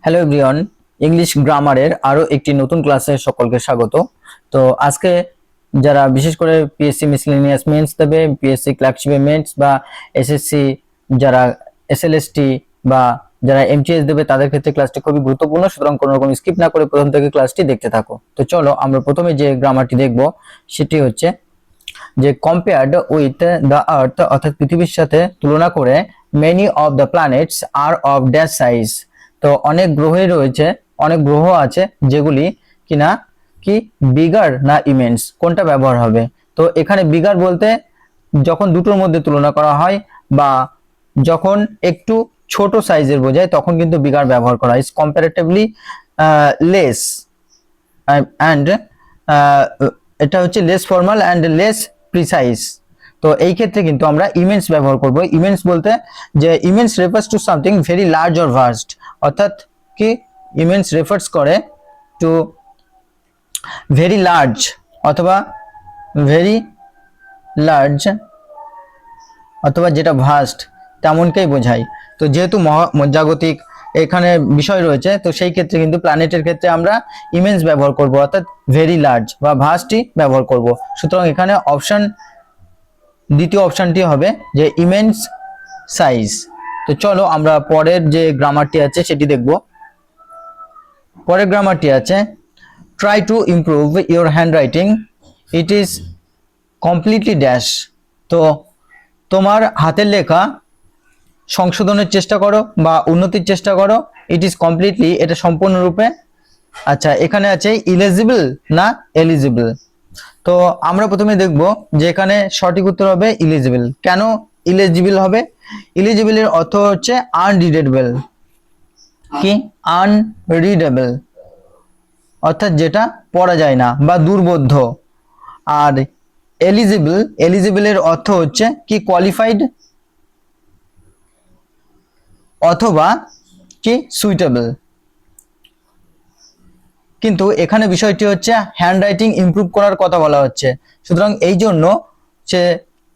Hello everyone, English গ্রামারের আরো একটি নতুন ক্লাসে সকলকে স্বাগত। তো আজকে যারা বিশেষ করে পিএসসি মিসলেনিয়াস মেন্স দেবে, পিএসসি ক্লার্কশিপে মেন্স বা এসএসসি যারা এসএলএসটি বা যারা এমটিএস দেবে তাদের ক্ষেত্রে ক্লাসটি খুবই গুরুত্বপূর্ণ। সুতরাং কোনো রকম স্কিপ না করে প্রথম থেকে ক্লাসটি দেখতে থাকো। তো চলো আমরা প্রথমে যে গ্রামারটি দেখব সেটি হচ্ছে যে কম্পেয়ার্ড উইথ দ্য আর্থ, অর্থাৎ পৃথিবীর সাথে তুলনা করে many of the planets are of dash size. তো অনেক গ্রহই রয়েছে, অনেক গ্রহ আছে যেগুলি কিনা কি বিগার না ইমেন্স, কোনটা ব্যবহার হবে? তো এখানে বিগার বলতে যখন দুটোর মধ্যে তুলনা করা হয় বা যখন একটু ছোট সাইজের বোঝায় তখন কিন্তু বিগার ব্যবহার করা হয়। কম্পারেটিভলি লেস অ্যান্ড এটা হচ্ছে less formal and less precise. তো এই ক্ষেত্রে কিন্তু আমরা ইমেন্স ব্যবহার করব। ইমেন্স বলতে যে immense refers to something very large or vast, অর্থাৎ কি ইমেন্স রেফার্স করে টু ভেরি লার্জ অথবা ভেরি লার্জ অথবা যেটা ভাস্ট তেমনকেই বোঝায়। তো যেহেতু মহাজাগতিক এখানে বিষয় রয়েছে, তো সেই ক্ষেত্রে কিন্তু প্ল্যানেটের ক্ষেত্রে আমরা ইমেন্স ব্যবহার করব, অর্থাৎ ভেরি লার্জ বা ভাস্টই ব্যবহার করব। সুতরাং এখানে দ্বিতীয় অপশনটি হবে যে ইমেন্স সাইজ। তো চলো আমরা পরের যে গ্রামারটি আছে সেটি দেখব। পরের গ্রামারটি আছে try to improve your handwriting, it is completely dash. তো তোমার হাতের লেখা সংশোধনের চেষ্টা করো বা উন্নতির চেষ্টা করো। ইট ইজ কমপ্লিটলি, এটা সম্পূর্ণরূপে। আচ্ছা, এখানে আছে ইলিজিবল না এলিজিবল। তো আমরা প্রথমে দেখব যে এখানে সঠিক উত্তর হবে ইলিজিবল। কেন ইলিজিবল হবে? ইলিজিবলের অর্থ হচ্ছে আনরিডেবল। কি আনরিডেবল অর্থাৎ যেটা পড়া যায় না বা দুর্বোধ্য। আর এলিজিবলের অর্থ হচ্ছে কি কোয়ালিফাইড অথবা কি সুইটেবল। কিন্তু এখানে বিষয়টি হচ্ছে হ্যান্ড রাইটিং ইমপ্রুভ করার কথা বলা হচ্ছে। সুতরাং এই জন্য সে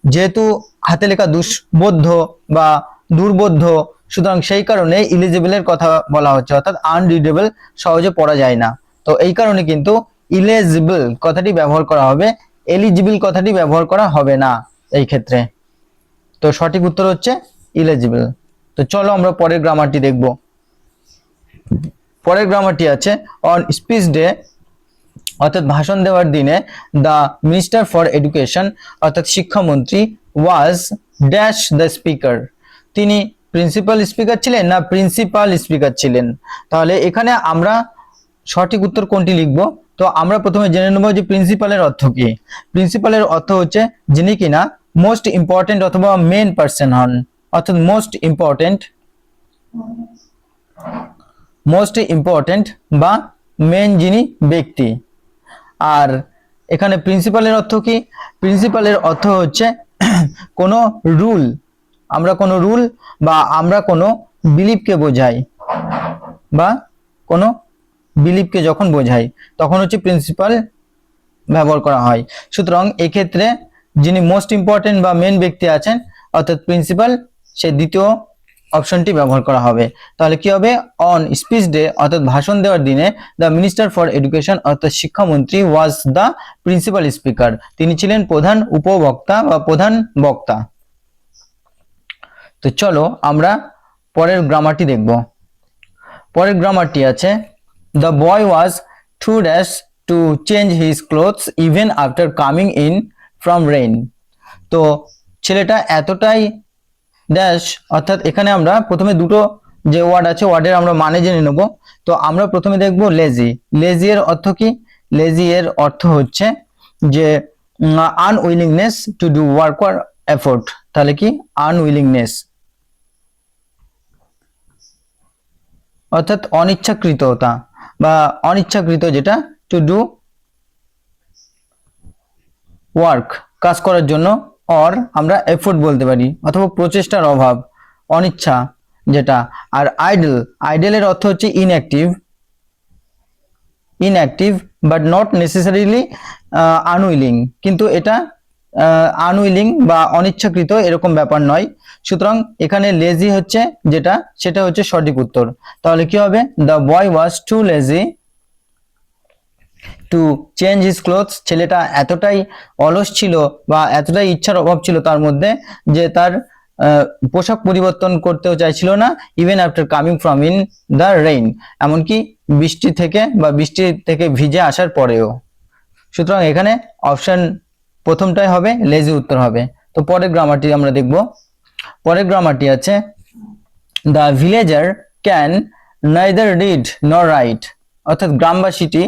যেহেতু হাতে লেখা দুষ্বোধ্য বা দুর্বোধ্য, সুতরাং সেই কারণে ইলিজিবলের কথা বলা হচ্ছে, অর্থাৎ আনরিডেবল, সহজে পড়া যায় না। তো এই কারণে কিন্তু ইলিজিবল কথাটি ব্যবহার করা হবে, এলিজিবল কথাটি ব্যবহার করা হবে না এই ক্ষেত্রে। তো সঠিক উত্তর হচ্ছে ইলিজিবল। তো চলো আমরা পরের গ্রামারটি দেখব। পরের গ্রামারটি আছে অন স্পিচ ডে, অর্থাৎ ভাষণ দেওয়ার দিনে দ্য মিনিস্টার ফর এডুকেশন, অর্থাৎ শিক্ষামন্ত্রী, ওয়াজ ড্যাশ দ্য স্পিকার। তিনি প্রিন্সিপাল স্পিকার ছিলেন না প্রিন্সিপাল স্পিকার ছিলেন? তাহলে এখানে আমরা সঠিক উত্তর কোনটি লিখব? তো আমরা প্রথমে জেনে নেব যে প্রিন্সিপালের অর্থ কি। প্রিন্সিপালের অর্থ হচ্ছে যিনি কিনা মোস্ট ইম্পর্টেন্ট অথবা মেন পার্সন হন, অর্থাৎ মোস্ট ইম্পর্টেন্ট বা মেন যিনি ব্যক্তি। আর এখানে প্রিন্সিপালের অর্থ কি? প্রিন্সিপালের অর্থ হচ্ছে কোনো রুল, আমরা কোনো রুল বা আমরা কোনো বিলিফকে বোঝাই বা কোনো বিলিফকে যখন বোঝাই তখন হচ্ছে প্রিন্সিপাল ব্যবহার করা হয়। সুতরাং এক্ষেত্রে যিনি মোস্ট ইম্পর্টেন্ট বা মেন ব্যক্তি আছেন অর্থাৎ প্রিন্সিপাল, সে দ্বিতীয় অপশনটি ব্যবহার করা হবে। তাহলে কি হবে? অন স্পিচ ডে, অর্থাৎ ভাষণ দেওয়ার দিনে দ্য মিনিস্টার ফর এডুকেশন, অর্থাৎ শিক্ষামন্ত্রী, ওয়াজ দ্য প্রিন্সিপাল স্পিকার, তিনি ছিলেন প্রধান উপবক্তা বা প্রধান বক্তা। তো চলো আমরা পরের গ্রামারটি দেখব। পরের গ্রামারটি আছে the boy was to dash to change his clothes even after coming in from rain. তো ছেলেটা এতটাই ড্যাশ, অর্থাৎ এখানে আমরা প্রথমে দুটো যে ওয়ার্ড আছে ওয়ার্ডের আমরা মানে জেনে নেব। তো আমরা প্রথমে দেখব লেজি। লেজি এর অর্থ কি? লেজি এর অর্থ হচ্ছে যে unwillingness to do work or effort. তাহলে কি আনউইলিংনেস অর্থাৎ অনিচ্ছাকৃততা বা অনিচ্ছাকৃত যেটা, টু ডু ওয়ার্ক কাজ করার জন্য, অর আমরা এফোর্ট বলতে পারি, অথবা প্রচেষ্টার অভাব, অনিচ্ছা যেটা। আর আইডেলের অর্থ হচ্ছে inactive but not necessarily unwilling, কিন্তু এটা আনউইলিং বা অনিচ্ছাকৃত এরকম ব্যাপার নয়। সুতরাং এখানে লেজি হচ্ছে যেটা, সেটা হচ্ছে সঠিক উত্তর। তাহলে কি হবে? The boy was too lazy to change his clothes. ছেলেটা এতটাই অলস ছিল বা এতটাই ইচ্ছার অভাব ছিল তার মধ্যে যে তার পোশাক পরিবর্তন করতেও চাইছিল না, even after coming from in the rain, এমনকি বৃষ্টি থেকে ভিজে আসার পরেও। সুতরাং এখানে অপশন প্রথমটাই হবে, লেজি উত্তর হবে। তো পরের গ্রামারটি আমরা দেখব। পরের গ্রামারটি আছে the villager can neither read নর রাইট, অর্থাৎ গ্রামবাসীটি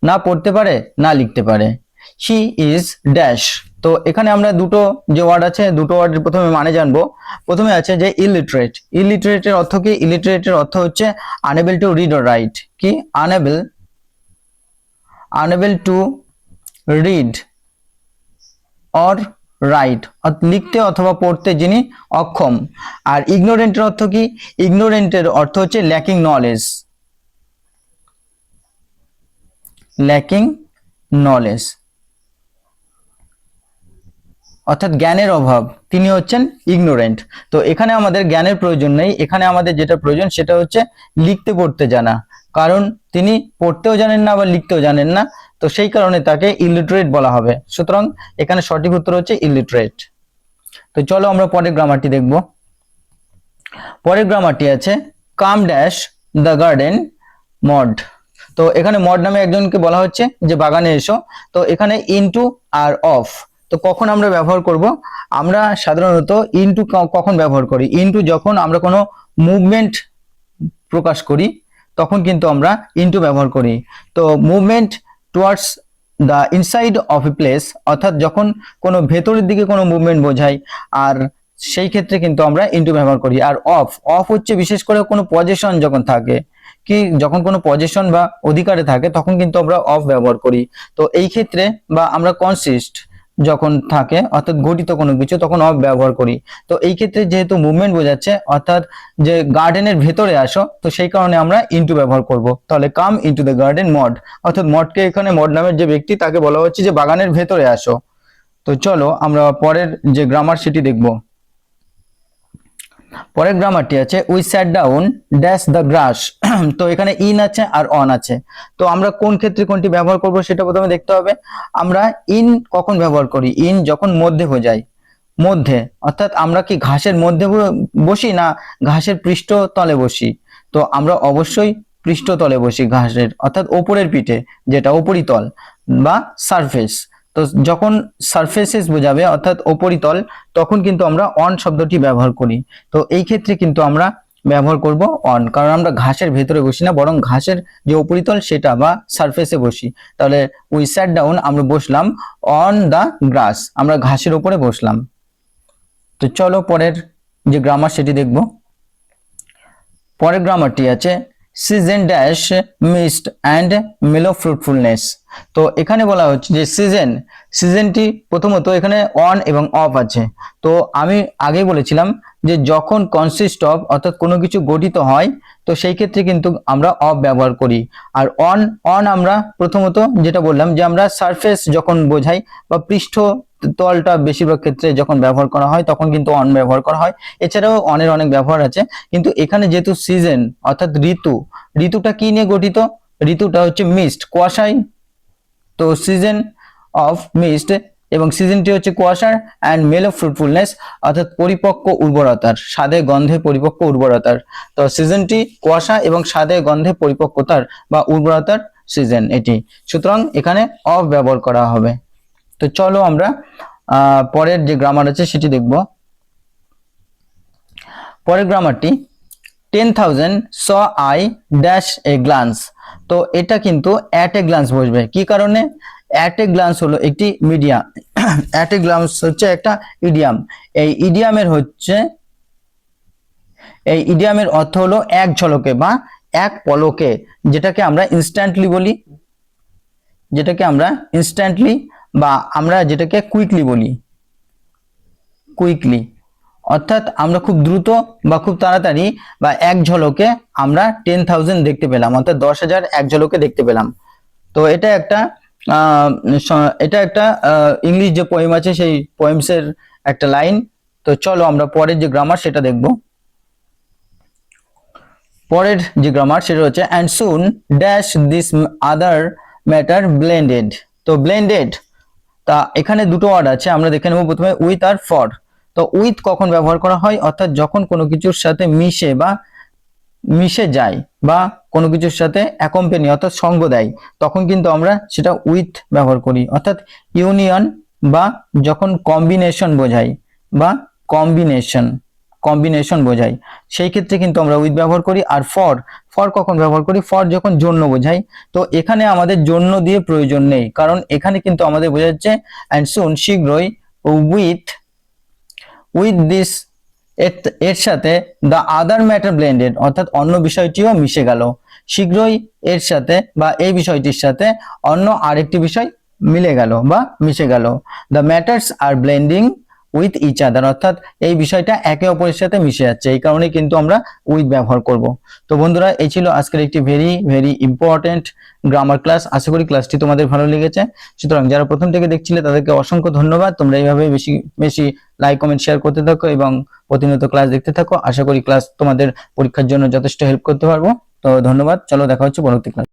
না পড়তে পারে না লিখতে পারে। He is dash. তো এখানে আমরা দুটো যে ওয়ার্ড আছে, দুটো ওয়ার্ডের প্রথমে মানে জানবো। প্রথমে আছে যে ইলিটারেট। ইলিটারেটের অর্থ কি? ইলিটারেটের অর্থ হচ্ছে unable to read or write. কি? Unable to read or write, লিখতে অথবা পড়তে যিনি অক্ষম। আর ইগনোরেন্টের অর্থ কি? ইগনোরেন্টের অর্থ হচ্ছে ল্যাকিং নলেজ। ল্যাকিং নলেজ অর্থাৎ জ্ঞানের অভাব, তিনি হচ্ছেন ইগনোরেন্ট। তো এখানে আমাদের জ্ঞানের প্রয়োজন নেই, এখানে আমাদের যেটা প্রয়োজন সেটা হচ্ছে লিখতে পড়তে জানা, কারণ তিনি পড়তেও জানেন না বা লিখতেও জানেন না, তো সেই কারণে তাকে ইলিটারেট বলা হবে। সুতরাং এখানে সঠিক উত্তর হচ্ছে ইলিটারেট। তো চলো আমরা পরের গ্রামারটি দেখব। পরের গ্রামারটি আছে come dash the garden mud. তো এখানে মড নামে একজনকে বলা হচ্ছে যে বাগানে এসো। তো এখানে ইনটু আর অফ, তো কখন আমরা ব্যবহার করব? আমরা সাধারণত ইনটু কখন ব্যবহার করি? ইনটু যখন আমরা কোনো মুভমেন্ট প্রকাশ করি তখন কিন্তু আমরা ইনটু ব্যবহার করি। তো movement towards the inside of a place, অর্থাৎ যখন কোনো ভেতরের দিকে কোনো মুভমেন্ট বোঝায়, আর সেই ক্ষেত্রে কিন্তু আমরা ইনটু ব্যবহার করি। আর অফ, অফ হচ্ছে বিশেষ করে কোনো পজেশন যখন থাকে, কি যখন কোনো পজেশন বা অধিকারে থাকে তখন কিন্তু আমরা অফ ব্যবহার করি। তো এই ক্ষেত্রে বা আমরা কনসিস্ট যখন থাকে অর্থাৎ গঠিত কোনো কিছু তখন অফ ব্যবহার করি। তো এই ক্ষেত্রে যেহেতু মুভমেন্ট বোঝাচ্ছে অর্থাৎ যে গার্ডেনের ভেতরে আসো, তো সেই কারণে আমরা ইনটু ব্যবহার করব। তাহলে কাম ইনটু দ্য গার্ডেন মড, অর্থাৎ মডকে এখানে মড নামের যে ব্যক্তি তাকে বলা হচ্ছে যে বাগানের ভেতরে আসো। তো চলো আমরা পরের যে গ্রামার সেটি দেখব। পরের গ্রামারটি আছে we sat down dash the grass. তো এখানে ইন আছে আর অন আছে, তো আমরা কোন ক্ষেত্রে কোনটি ব্যবহার করব সেটা প্রথমে দেখতে হবে। আমরা ইন কখন ব্যবহার করি? ইন যখন মধ্যে বোঝায়, মধ্যে, অর্থাৎ আমরা কি ঘাসের মধ্যে বসি না ঘাসের পৃষ্ঠতলে বসি? তো আমরা অবশ্যই পৃষ্ঠতলে বসি ঘাসের, অর্থাৎ ওপরের পিঠে, যেটা উপরিতল বা সারফেস। তো যখন সারফেসেস বোঝাবে অর্থাৎ উপরিতল, তখন কিন্তু আমরা অন শব্দটি ব্যবহার করি। তো এই ক্ষেত্রে কিন্তু আমরা ব্যবহার করব অন, কারণ আমরা ঘাসের ভেতরে বসি না, বরং ঘাসের যে উপরিতল সেটা বা সারফেসে বসি। তাহলে উই স্যাট ডাউন, আমরা বসলাম অন দা গ্রাস, আমরা ঘাসের উপরে বসলাম। তো চলো পরের যে গ্রামার সেটি দেখব। পরের গ্রামারটি আছে সিজন ড্যাশ মিস্ট অ্যান্ড মেলো ফ্রুটফুলনেস। তো এখানে বলা হচ্ছে যে সিজনটি প্রথমত এখানে অন এবং অফ আছে। তো আমি আগেই বলেছিলাম যে যখন কনসিস্ট অফ অর্থাৎ কোনো কিছু গঠিত হয় তো সেই ক্ষেত্রে কিন্তু আমরা অফ ব্যবহার করি। আর অন আমরা প্রথমত যেটা বললাম যে আমরা সারফেস যখন বোঝাই বা পৃষ্ঠ তলটা বেশিরভাগ ক্ষেত্রে যখন ব্যবহার করা হয় তখন কিন্তু অন ব্যবহার করা হয়। এছাড়াও অনের অনেক ব্যবহার আছে, কিন্তু এখানে যেহেতু সিজন অর্থাৎ ঋতুটা কি নিয়ে গঠিত? ঋতুটা হচ্ছে মিস্ট, কুয়াশায়। তো সিজন অফ মিস্ট এবং সিজনটি হচ্ছে কুয়াশার, অ্যান্ড মেল অফ ফ্রুটফুলনেস অর্থাৎ পরিপক্ক উর্বরতার, স্বাদে গন্ধে পরিপক্ক উর্বরতার। তো সিজনটি কুয়াশা এবং স্বাদে গন্ধে পরিপক্কতার বা উর্বরতার সিজন এটি, সুতরাং এখানে অফ ব্যবহার করা হবে। তো চলো আমরা পরের যে গ্রামার আছে সেটি দেখব। পরের গ্রামারটি 10,000 saw I dash a glance। তো এটা কিন্তু অ্যাট এ গ্লান্স বসবে, কি কারণে? অ্যাট এ গ্লান্স হলো একটি মিডিয়াম, অ্যাট এ গ্লান্স হচ্ছে একটা ইডিয়াম। এই ইডিয়ামের অর্থ হলো এক ঝলকে বা এক পলকে, যেটাকে আমরা ইনস্ট্যান্টলি বা আমরা যেটাকে কুইকলি বলি, কুইকলি, অর্থাৎ আমরা খুব দ্রুত বা খুব তাড়াতাড়ি বা এক ঝলকে আমরা 10,000 দেখতে পেলাম, অর্থাৎ 10,000 এক ঝলকে দেখতে পেলাম। তো এটা একটা এটা একটা ইংলিশ যে পোয়েম আছে সেই পোয়েমসের একটা লাইন। তো চলো আমরা পরের যে গ্রামার সেটা দেখব। পরের যে গ্রামার সেটা হচ্ছে and soon dash this other matter blended. তো ব্লেন্ডেড, তা এখানে দুটো ওয়ার্ড আছে, আমরা দেখে নেব প্রথমে উইথ আর ফর। তো উইথ কখন ব্যবহার করা হয়, অর্থাৎ যখন কোনো কিছুর সাথে মিশে যায় বা কোনো কিছুর সাথে অ্যাকম্পানি অর্থাৎ সঙ্গ দেয়, তখন কিন্তু আমরা সেটা উইথ ব্যবহার করি। অর্থাৎ ইউনিয়ন বা যখন কম্বিনেশন বোঝাই বা কম্বিনেশন কম্বিনেশন বোঝাই, সেই ক্ষেত্রে কিন্তু আমরা উইথ ব্যবহার করি। আর ফর, ফর কখন ব্যবহার করি, ফর যখন জন্য বোঝাই। তো এখানে আমাদের জন্য দিয়ে প্রয়োজন নেই, কারণ এখানে কিন্তু আমাদের বোঝাচ্ছে অ্যান্ড সুন শীঘ্রই, উইথ উইথ দিস এর সাথে দ্য আদার ম্যাটার ব্লেন্ডেড, অর্থাৎ অন্য বিষয়টিও মিশে গেল। শীঘ্রই এর সাথে বা এই বিষয়টির সাথে অন্য আরেকটি বিষয় মিলে গেল বা মিশে গেল। The matters are blending with each other, অর্থাৎ এই বিষয়টা একে অপরের সাথে মিশে যাচ্ছে, এই কারণে কিন্তু আমরা উইথ ব্যবহার করব। তো বন্ধুরা, এই ছিল আজকের একটি very very important grammar class. আশা করি ক্লাসটি তোমাদের ভালো লেগেছে। সুতরাং যারা প্রথম থেকে দেখছিলে তাদেরকে অসংখ্য ধন্যবাদ। তোমরা এইভাবে বেশি বেশি লাইক কমেন্ট শেয়ার করতে থাকো এবং প্রতিনিয়ত ক্লাস দেখতে থাকো। আশা করি ক্লাস তোমাদের পরীক্ষার জন্য যথেষ্ট হেল্প করতে পারবো। তো ধন্যবাদ, চলো দেখা হচ্ছে পরবর্তী ক্লাস।